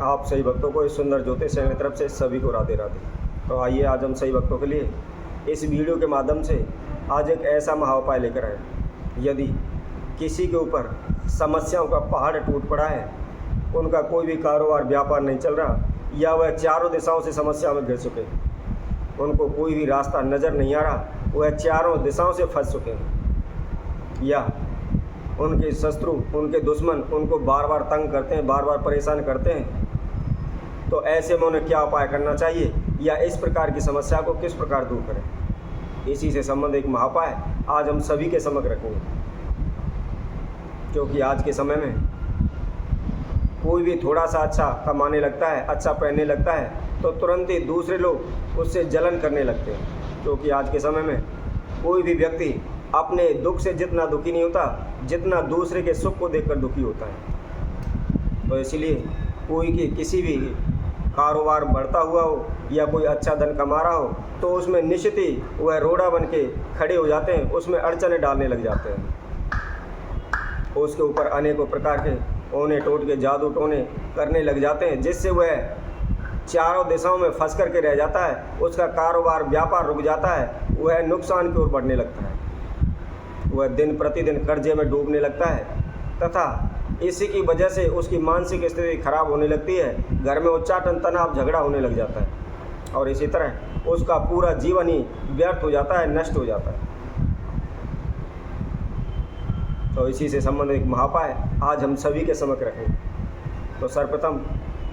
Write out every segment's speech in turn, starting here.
आप सही भक्तों को इस सुंदर ज्योतिष चैनल की तरफ से सभी को राधे राधे। तो आइए आज हम सही भक्तों के लिए इस वीडियो के माध्यम से आज एक ऐसा महाउपाय लेकर आए। यदि किसी के ऊपर समस्याओं का पहाड़ टूट पड़ा है, उनका कोई भी कारोबार व्यापार नहीं चल रहा, या वह चारों दिशाओं से समस्या में घिर चुके, उनको कोई भी रास्ता नज़र नहीं आ रहा, वह चारों दिशाओं से फंस चुके हैं, या उनके शत्रु, उनके दुश्मन उनको बार बार तंग करते हैं, बार बार परेशान करते हैं, तो ऐसे में उन्हें क्या उपाय करना चाहिए या इस प्रकार की समस्या को किस प्रकार दूर करें, इसी से संबंधित एक महाउपाय आज हम सभी के समक्ष रखेंगे। क्योंकि आज के समय में कोई भी थोड़ा सा अच्छा कमाने लगता है, अच्छा पहनने लगता है, तो तुरंत ही दूसरे लोग उससे जलन करने लगते हैं। क्योंकि आज के समय में कोई भी व्यक्ति अपने दुख से जितना दुखी नहीं होता, जितना दूसरे के सुख को देखकर दुखी होता है। तो इसलिए कोई की किसी भी कारोबार बढ़ता हुआ हो या कोई अच्छा धन कमा रहा हो, तो उसमें निश्चित ही वह रोड़ा बन के खड़े हो जाते हैं, उसमें अड़चने डालने लग जाते हैं, उसके ऊपर अनेकों प्रकार के ओने टोट के जादू टोने करने लग जाते हैं, जिससे वह चारों दिशाओं में फंस करके रह जाता है, उसका कारोबार व्यापार रुक जाता है, वह नुकसान की ओर बढ़ने लगता है, वह दिन प्रतिदिन कर्जे में डूबने लगता है, तथा इसी की वजह से उसकी मानसिक स्थिति खराब होने लगती है, घर में उच्चाटन तनाव झगड़ा होने लग जाता है, और इसी तरह उसका पूरा जीवन ही व्यर्थ हो जाता है, नष्ट हो जाता है। तो इसी से संबंधित एक महाउपाय आज हम सभी के समक्ष रखेंगे। तो सर्वप्रथम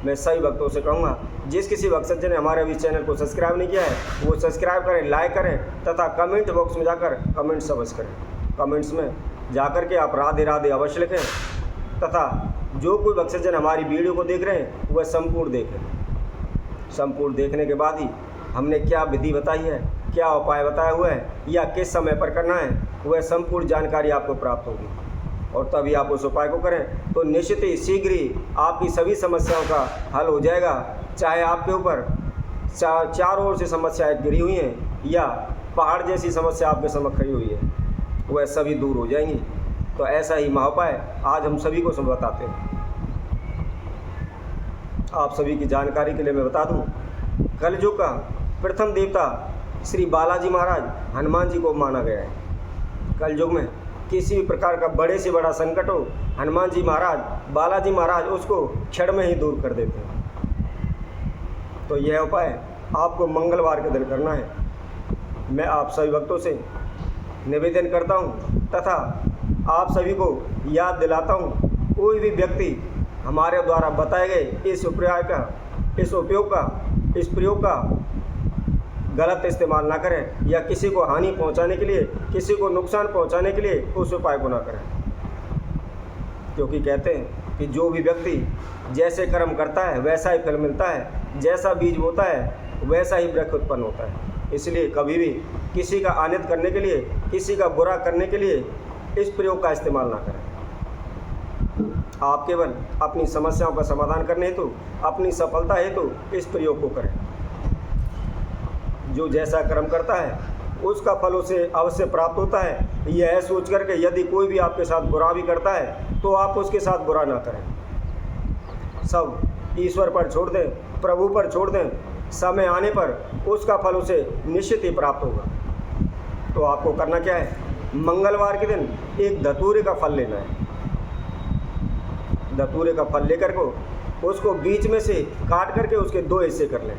मैं सभी भक्तों से कहूँगा, जिस किसी भक्त सज्जन ने हमारे अभी चैनल को सब्सक्राइब नहीं किया है, वो सब्सक्राइब करें, लाइक करें, तथा कमेंट बॉक्स में जाकर कमेंट्स अवश्य करें। कमेंट्स में जाकर के आप राधे राधे अवश्य लिखें, तथा जो कोई भक्त सज्जन हमारी वीडियो को देख रहे हैं वह संपूर्ण देखें। संपूर्ण देखने के बाद ही हमने क्या विधि बताई है, क्या उपाय बताया हुआ है, या किस समय पर करना है, वह संपूर्ण जानकारी आपको प्राप्त होगी, और तभी आप उस उपाय को करें तो निश्चित ही शीघ्र ही आपकी सभी समस्याओं का हल हो जाएगा। चाहे आपके ऊपर चारों ओर से समस्याएं गिरी हुई हैं या पहाड़ जैसी समस्या आपके समक्ष खड़ी हुई है, वह सभी दूर हो जाएंगी। तो ऐसा ही महाउपाय आज हम सभी को बताते हैं। आप सभी की जानकारी के लिए मैं बता दूं, कलयुग का प्रथम देवता श्री बालाजी महाराज हनुमान जी को माना गया है। कलयुग में किसी भी प्रकार का बड़े से बड़ा संकट हो, हनुमान जी महाराज, बालाजी महाराज उसको क्षण में ही दूर कर देते हैं। तो यह उपाय आपको मंगलवार के दिन करना है। मैं आप सभी भक्तों से निवेदन करता हूँ तथा आप सभी को याद दिलाता हूँ, कोई भी व्यक्ति हमारे द्वारा बताए गए इस प्रयोग का गलत इस्तेमाल ना करें, या किसी को हानि पहुंचाने के लिए, किसी को नुकसान पहुंचाने के लिए उस उपाय को ना करें। क्योंकि कहते हैं कि जो भी व्यक्ति जैसे कर्म करता है वैसा ही फल मिलता है, जैसा बीज बोता है वैसा ही वृक्ष उत्पन्न होता है। इसलिए कभी भी किसी का आनंद करने के लिए, किसी का बुरा करने के लिए इस प्रयोग का इस्तेमाल ना करें। आप केवल अपनी समस्याओं का समाधान करने हेतु, अपनी सफलता हेतु इस प्रयोग को करें। जो जैसा कर्म करता है उसका फल उसे अवश्य प्राप्त होता है, यह सोच करके यदि कोई भी आपके साथ बुरा भी करता है तो आप उसके साथ बुरा ना करें। सब ईश्वर पर छोड़ दें, प्रभु पर छोड़ दें, समय आने पर उसका फल उसे निश्चित ही प्राप्त होगा। तो आपको करना क्या है, मंगलवार के दिन एक धतूरे का फल लेना है। धतूरे का फल लेकर को उसको बीच में से काट करके उसके 2 हिस्से कर लें,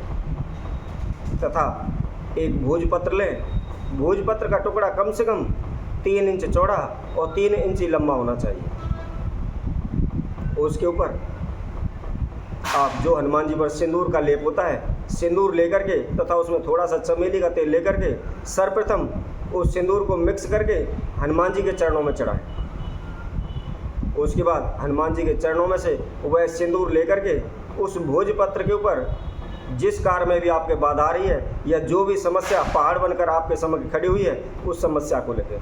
तथा एक भोजपत्र लें। भोजपत्र का टुकड़ा कम से कम 3 इंच चौड़ा और 3 इंच लंबा होना चाहिए। उसके ऊपर आप जो हनुमान जी पर सिंदूर का लेप होता है, सिंदूर लेकर के तथा उसमें थोड़ा सा चमेली का तेल लेकर के सर्वप्रथम उस सिंदूर को मिक्स करके हनुमान जी के चरणों में चढ़ाएं। उसके बाद हनुमान जी के चरणों में से वह सिंदूर लेकर के उस भोजपत्र के ऊपर जिस कार्य में भी आपके बाधा आ रही है, या जो भी समस्या पहाड़ बनकर आपके समक्ष खड़ी हुई है, उस समस्या को लेकर,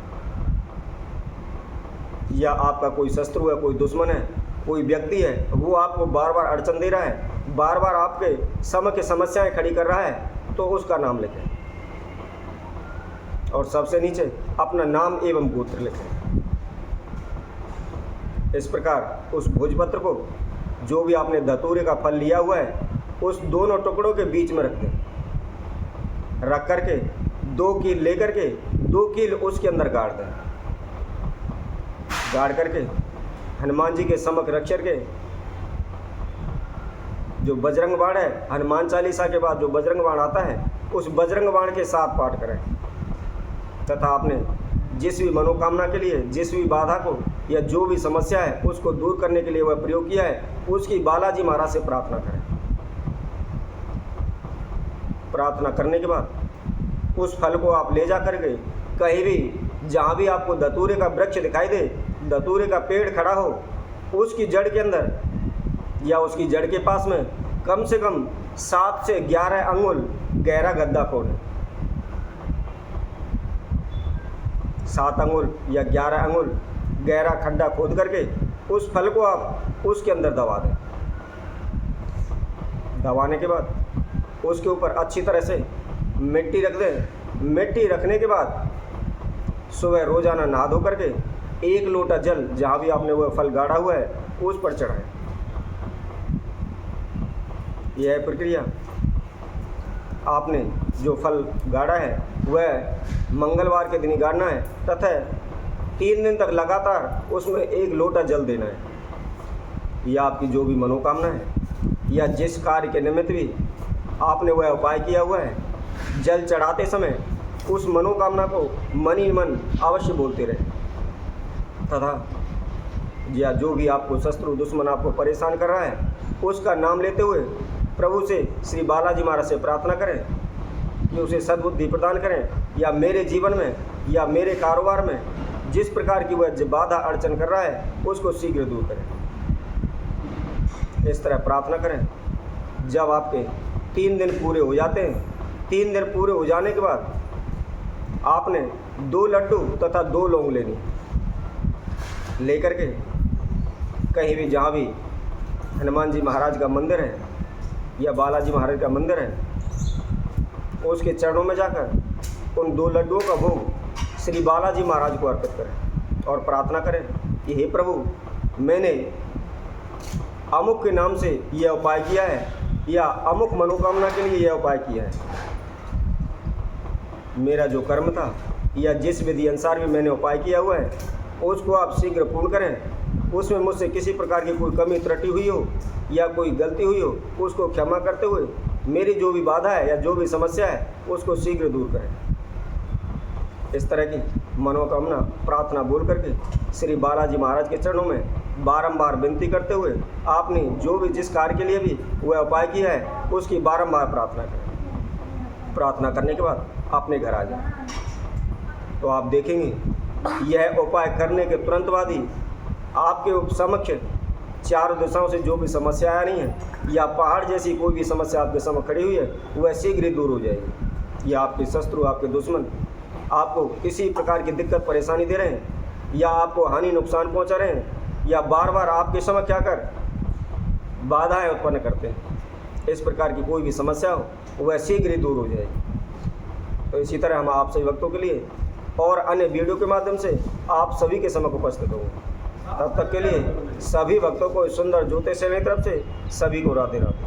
या आपका कोई शत्रु है, कोई दुश्मन है, कोई व्यक्ति है, वो आपको बार बार अड़चन दे रहा है, बार बार आपके समक्ष समस्याएं खड़ी कर रहा है, तो उसका नाम लिखें और सबसे नीचे अपना नाम एवं गोत्र लिखें। इस प्रकार उस भोजपत्र को जो भी आपने धतूरे का फल लिया हुआ है उस दोनों टुकड़ों के बीच में रख दें। रख करके 2 कील लेकर के 2 कील उसके अंदर गाड़ दें। गाड़ करके हनुमान जी के समक्ष रख करके जो बजरंग बाण है, हनुमान चालीसा के बाद जो बजरंग बाण आता है उस बजरंग बाण के 7 पाठ करें तथा आपने जिस भी मनोकामना के लिए, जिस भी बाधा को या जो भी समस्या है उसको दूर करने के लिए वह प्रयोग किया है, उसकी बालाजी महाराज से प्रार्थना करें। प्रार्थना करने के बाद उस फल को आप ले जा करके कहीं भी जहाँ भी आपको धतूरे का वृक्ष दिखाई दे, धतूरे का पेड़ खड़ा हो, उसकी जड़ के अंदर या उसकी जड़ के पास में कम से कम 7 से 11 अंगुल गहरा गड्ढा खोदें। 7 अंगुल या 11 अंगुल गहरा खड्डा खोद करके उस फल को आप उसके अंदर दबा दें। दबाने के बाद उसके ऊपर अच्छी तरह से मिट्टी रख दें। मिट्टी रखने के बाद सुबह रोज़ाना नहा धो करके 1 लोटा जल जहाँ भी आपने वह फल गाड़ा हुआ है उस पर चढ़ाएं। यह है प्रक्रिया। आपने जो फल गाड़ा है वह मंगलवार के दिन ही गाड़ना है तथा 3 दिन तक लगातार उसमें 1 लोटा जल देना है। यह आपकी जो भी मनोकामना है या जिस कार्य के निमित्त भी आपने वह उपाय किया हुआ है, जल चढ़ाते समय उस मनोकामना को मन ही मन अवश्य बोलते रहें तथा या जो भी आपको शत्रु दुश्मन आपको परेशान कर रहा है उसका नाम लेते हुए प्रभु से, श्री बालाजी महाराज से प्रार्थना करें कि उसे सद्बुद्धि प्रदान करें या मेरे जीवन में या मेरे कारोबार में जिस प्रकार की वह बाधा अड़चन कर रहा है उसको शीघ्र दूर करें। इस तरह प्रार्थना करें। जब आपके 3 दिन पूरे हो जाते हैं, 3 दिन पूरे हो जाने के बाद आपने 2 लड्डू तथा 2 लौंग लेनी, लेकर के कहीं भी जहाँ भी हनुमान जी महाराज का मंदिर है या बालाजी महाराज का मंदिर है उसके चरणों में जाकर उन 2 लड्डुओं का भोग श्री बालाजी महाराज को अर्पित करें और प्रार्थना करें कि हे प्रभु, मैंने अमुक के नाम से यह उपाय किया है या अमुक मनोकामना के लिए यह उपाय किया है। मेरा जो कर्म था या जिस विधि अनुसार भी मैंने उपाय किया हुआ है उसको आप शीघ्र पूर्ण करें। उसमें मुझसे किसी प्रकार की कोई कमी त्रुटि हुई हो या कोई गलती हुई हो उसको क्षमा करते हुए मेरी जो भी बाधा है या जो भी समस्या है उसको शीघ्र दूर करें। इस तरह की मनोकामना प्रार्थना बोल करके श्री बालाजी महाराज के चरणों में बारंबार विनती करते हुए आपने जो भी जिस कार्य के लिए भी वह उपाय किया है उसकी बारंबार प्रार्थना करें। प्रार्थना करने के बाद अपने घर आ जाए तो आप देखेंगे यह उपाय करने के तुरंत बाद ही आपके समक्ष 4 दिशाओं से जो भी समस्या आ रही है या पहाड़ जैसी कोई भी समस्या आपके समक्ष खड़ी हुई है वह शीघ्र ही दूर हो जाएगी। या आपके शत्रु, आपके दुश्मन आपको किसी प्रकार की दिक्कत परेशानी दे रहे हैं या आपको हानि नुकसान पहुंचा रहे हैं या बार बार आपके समक्ष आकर बाधाएं उत्पन्न करते हैं, इस प्रकार की कोई भी समस्या हो वह शीघ्र ही दूर हो जाएगी। तो इसी तरह हम आप सभी भक्तों के लिए और अन्य वीडियो के माध्यम से आप सभी के समक्ष उपस्थित होंगे। तब तक के लिए सभी भक्तों को सुंदर ज्योतिष सेवा की तरफ से सभी को राधे राधे।